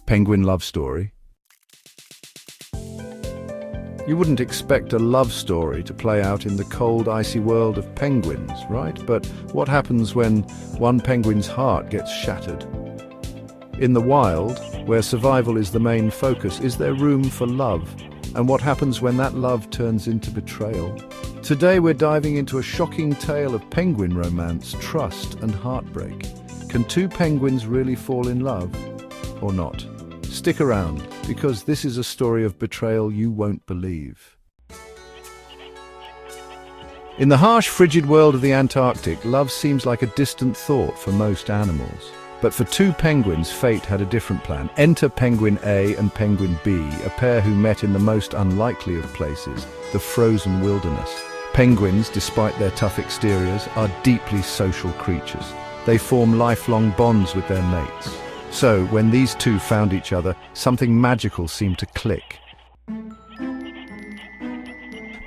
Penguin love story. You wouldn't expect a love story to play out in the cold, icy world of penguins, right? But what happens when one penguin's heart gets shattered? In the wild, where survival is the main focus, is there room for love? And what happens when that love turns into betrayal? Today we're diving into a shocking tale of penguin romance, trust and heartbreak. Can two penguins really fall in love or not? Stick around, because this is a story of betrayal you won't believe. In the harsh, frigid world of the Antarctic, love seems like a distant thought for most animals. But for two penguins, fate had a different plan. Enter Penguin A and Penguin B, a pair who met in the most unlikely of places, the frozen wilderness. Penguins, despite their tough exteriors, are deeply social creatures. They form lifelong bonds with their mates. So, when these two found each other, something magical seemed to click.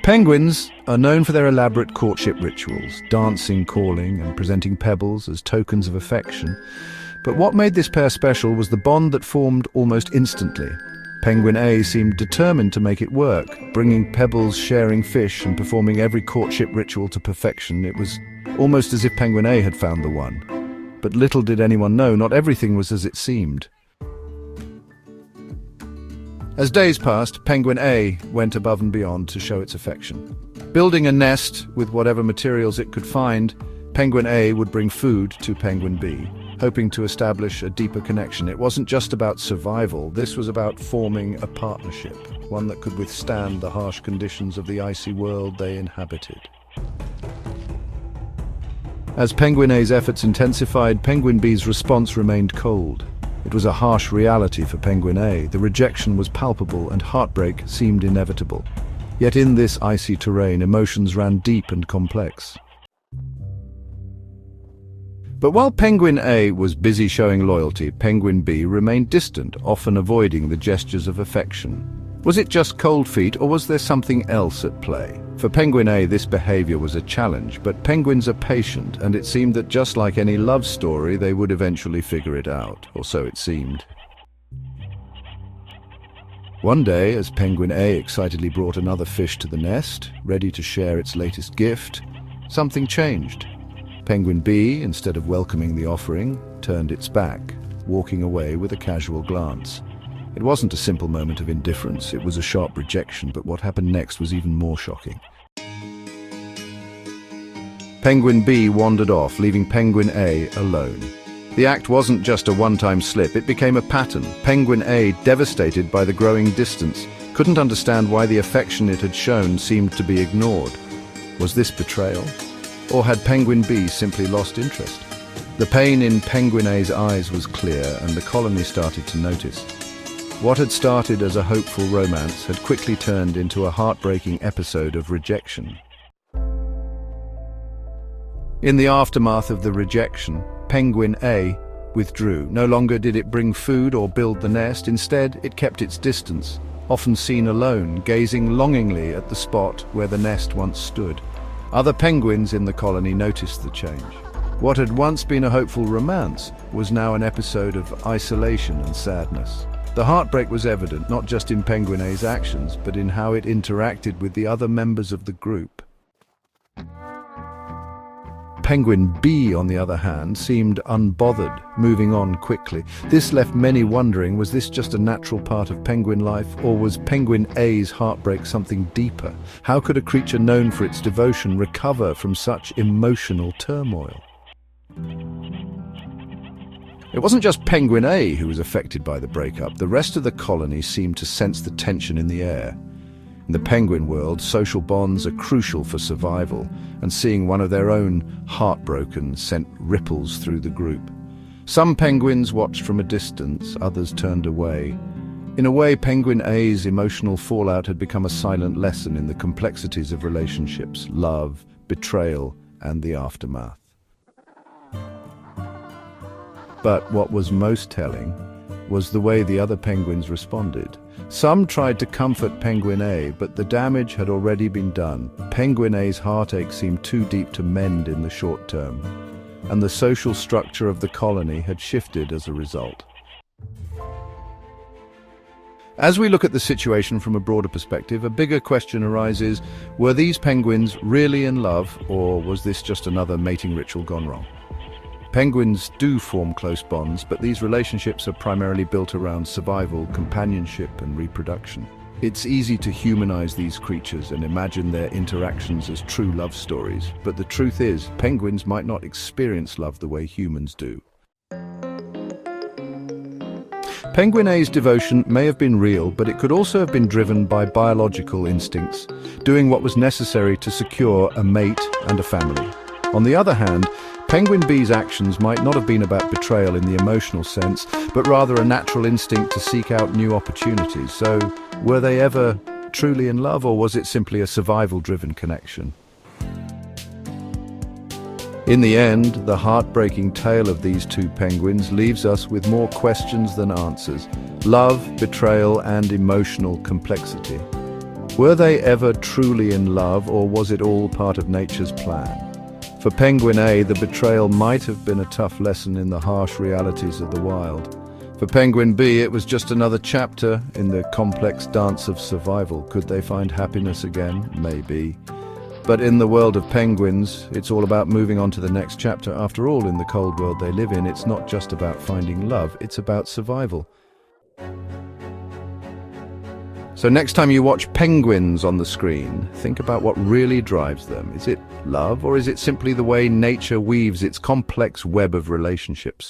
Penguins are known for their elaborate courtship rituals, dancing, calling, and presenting pebbles as tokens of affection. But what made this pair special was the bond that formed almost instantly. Penguin A seemed determined to make it work, bringing pebbles, sharing fish, and performing every courtship ritual to perfection. It was almost as if Penguin A had found the one. But little did anyone know, not everything was as it seemed. As days passed, Penguin A went above and beyond to show its affection. Building a nest with whatever materials it could find, Penguin A would bring food to Penguin B, hoping to establish a deeper connection. It wasn't just about survival, this was about forming a partnership, one that could withstand the harsh conditions of the icy world they inhabited. As Penguin A's efforts intensified, Penguin B's response remained cold. It was a harsh reality for Penguin A. The rejection was palpable and heartbreak seemed inevitable. Yet in this icy terrain, emotions ran deep and complex. But while Penguin A was busy showing loyalty, Penguin B remained distant, often avoiding the gestures of affection. Was it just cold feet, or was there something else at play? For Penguin A, this behavior was a challenge, but penguins are patient, and it seemed that just like any love story, they would eventually figure it out, or so it seemed. One day, as Penguin A excitedly brought another fish to the nest, ready to share its latest gift, something changed. Penguin B, instead of welcoming the offering, turned its back, walking away with a casual glance. It wasn't a simple moment of indifference, it was a sharp rejection, but what happened next was even more shocking. Penguin B wandered off, leaving Penguin A alone. The act wasn't just a one-time slip, it became a pattern. Penguin A, devastated by the growing distance, couldn't understand why the affection it had shown seemed to be ignored. Was this betrayal? Or had Penguin B simply lost interest? The pain in Penguin A's eyes was clear, and the colony started to notice. What had started as a hopeful romance had quickly turned into a heartbreaking episode of rejection. In the aftermath of the rejection, Penguin A withdrew. No longer did it bring food or build the nest. Instead, it kept its distance, often seen alone, gazing longingly at the spot where the nest once stood. Other penguins in the colony noticed the change. What had once been a hopeful romance was now an episode of isolation and sadness. The heartbreak was evident not just in Penguin A's actions, but in how it interacted with the other members of the group. Penguin B, on the other hand, seemed unbothered, moving on quickly. This left many wondering, was this just a natural part of penguin life, or was Penguin A's heartbreak something deeper? How could a creature known for its devotion recover from such emotional turmoil? It wasn't just Penguin A who was affected by the breakup. The rest of the colony seemed to sense the tension in the air. In the penguin world, social bonds are crucial for survival, and seeing one of their own heartbroken sent ripples through the group. Some penguins watched from a distance, others turned away. In a way, Penguin A's emotional fallout had become a silent lesson in the complexities of relationships, love, betrayal, and the aftermath. But what was most telling was the way the other penguins responded. Some tried to comfort Penguin A, but the damage had already been done. Penguin A's heartache seemed too deep to mend in the short term, and the social structure of the colony had shifted as a result. As we look at the situation from a broader perspective, a bigger question arises: were these penguins really in love, or was this just another mating ritual gone wrong? Penguins do form close bonds, but these relationships are primarily built around survival, companionship, and reproduction. It's easy to humanize these creatures and imagine their interactions as true love stories, but the truth is, penguins might not experience love the way humans do. Penguin A's devotion may have been real, but it could also have been driven by biological instincts, doing what was necessary to secure a mate and a family. On the other hand, Penguin B's actions might not have been about betrayal in the emotional sense, but rather a natural instinct to seek out new opportunities. So, were they ever truly in love, or was it simply a survival-driven connection? In the end, the heartbreaking tale of these two penguins leaves us with more questions than answers. Love, betrayal, and emotional complexity. Were they ever truly in love, or was it all part of nature's plan? For Penguin A, the betrayal might have been a tough lesson in the harsh realities of the wild. For Penguin B, it was just another chapter in the complex dance of survival. Could they find happiness again? Maybe. But in the world of penguins, it's all about moving on to the next chapter. After all, in the cold world they live in, it's not just about finding love, it's about survival. So next time you watch penguins on the screen, think about what really drives them. Is it love, or is it simply the way nature weaves its complex web of relationships?